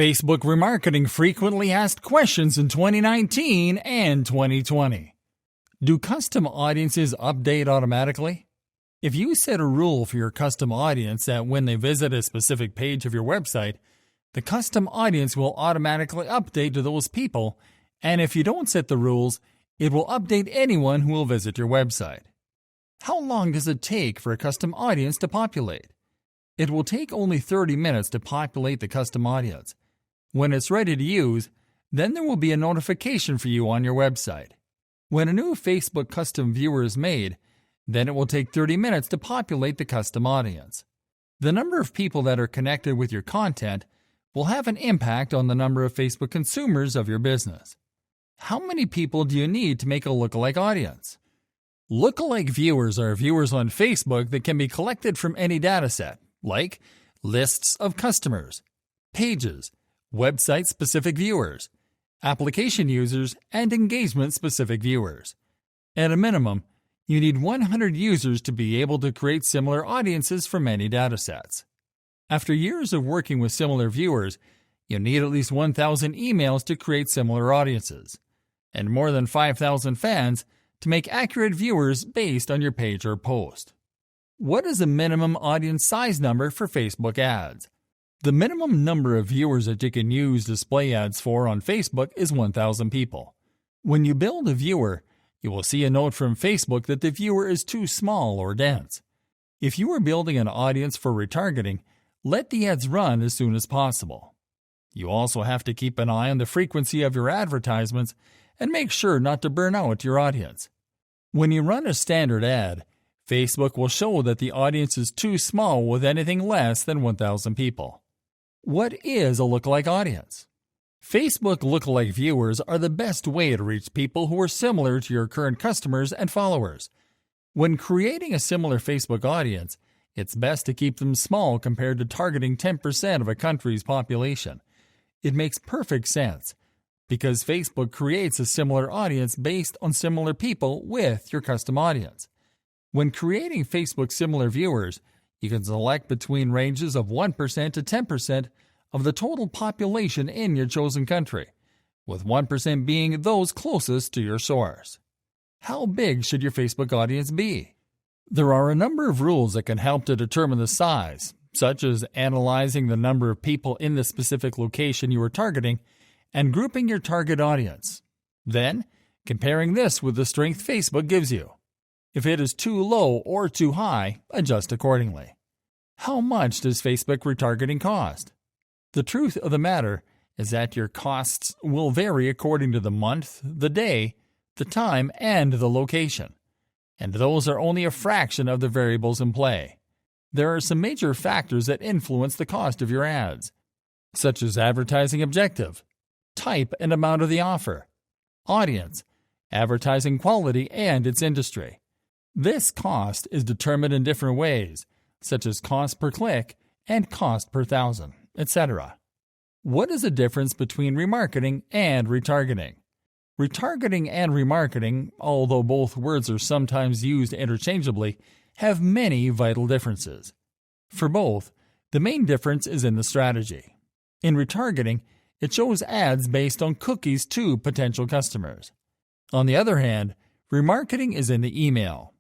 Facebook remarketing frequently asked questions in 2019 and 2020. Do custom audiences update automatically? If you set a rule for your custom audience that when they visit a specific page of your website, the custom audience will automatically update to those people, and if you don't set the rules, it will update anyone who will visit your website. How long does it take for a custom audience to populate? It will take only 30 minutes to populate the custom audience. When it's ready to use, then there will be a notification for you on your website. When a new Facebook custom viewer is made, then it will take 30 minutes to populate the custom audience. The number of people that are connected with your content will have an impact on the number of Facebook consumers of your business. How many people do you need to make a lookalike audience? Lookalike viewers are viewers on Facebook that can be collected from any dataset, like lists of customers, pages, website-specific viewers, application users, and engagement-specific viewers. At a minimum, you need 100 users to be able to create similar audiences from many datasets. After years of working with similar viewers, you need at least 1,000 emails to create similar audiences, and more than 5,000 fans to make accurate viewers based on your page or post. What is the minimum audience size number for Facebook ads? The minimum number of viewers that you can use display ads for on Facebook is 1,000 people. When you build a viewer, you will see a note from Facebook that the viewer is too small or dense. If you are building an audience for retargeting, let the ads run as soon as possible. You also have to keep an eye on the frequency of your advertisements and make sure not to burn out your audience. When you run a standard ad, Facebook will show that the audience is too small with anything less than 1,000 people. What is a lookalike audience? Facebook lookalike viewers are the best way to reach people who are similar to your current customers and followers. When creating a similar Facebook audience, it's best to keep them small compared to targeting 10% of a country's population. It makes perfect sense, because Facebook creates a similar audience based on similar people with your custom audience. When creating Facebook similar viewers, you can select between ranges of 1% to 10% of the total population in your chosen country, with 1% being those closest to your source. How big should your Facebook audience be? There are a number of rules that can help to determine the size, such as analyzing the number of people in the specific location you are targeting and grouping your target audience. Then, comparing this with the strength Facebook gives you. If it is too low or too high, adjust accordingly. How much does Facebook retargeting cost? The truth of the matter is that your costs will vary according to the month, the day, the time, and the location. And those are only a fraction of the variables in play. There are some major factors that influence the cost of your ads, such as advertising objective, type and amount of the offer, audience, advertising quality, and its industry. This cost is determined in different ways, such as cost per click and cost per thousand, etc. What is the difference between remarketing and retargeting? Retargeting and remarketing, although both words are sometimes used interchangeably, have many vital differences. For both, the main difference is in the strategy. In retargeting, it shows ads based on cookies to potential customers. On the other hand, remarketing is in the email.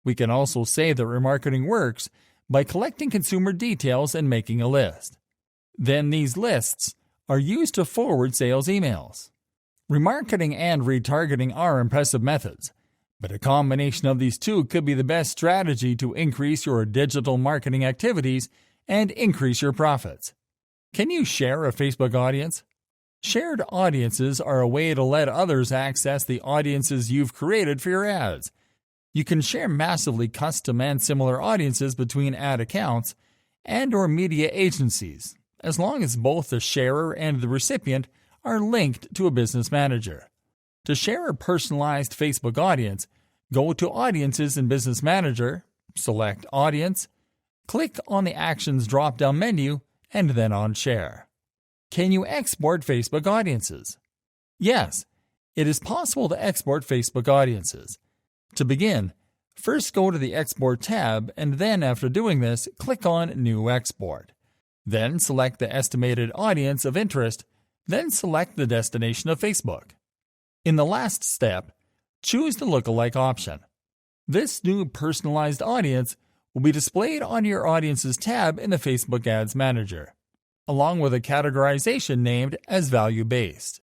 We can also say that remarketing works by collecting consumer details and making a list. Then these lists are used to forward sales emails. Remarketing and retargeting are impressive methods, but a combination of these two could be the best strategy to increase your digital marketing activities and increase your profits. Can you share a Facebook audience? Shared audiences are a way to let others access the audiences you've created for your ads. You can share massively custom and similar audiences between ad accounts and/or media agencies, as long as both the sharer and the recipient are linked to a business manager. To share a personalized Facebook audience, go to Audiences in Business Manager, select Audience, click on the Actions drop-down menu, and then on Share. Can you export Facebook audiences? Yes, it is possible to export Facebook audiences. To begin, first go to the Export tab, and then after doing this, click on New Export. Then select the estimated audience of interest, then select the destination of Facebook. In the last step, choose the lookalike option. This new personalized audience will be displayed on your Audiences tab in the Facebook Ads Manager, along with a categorization named as value-based.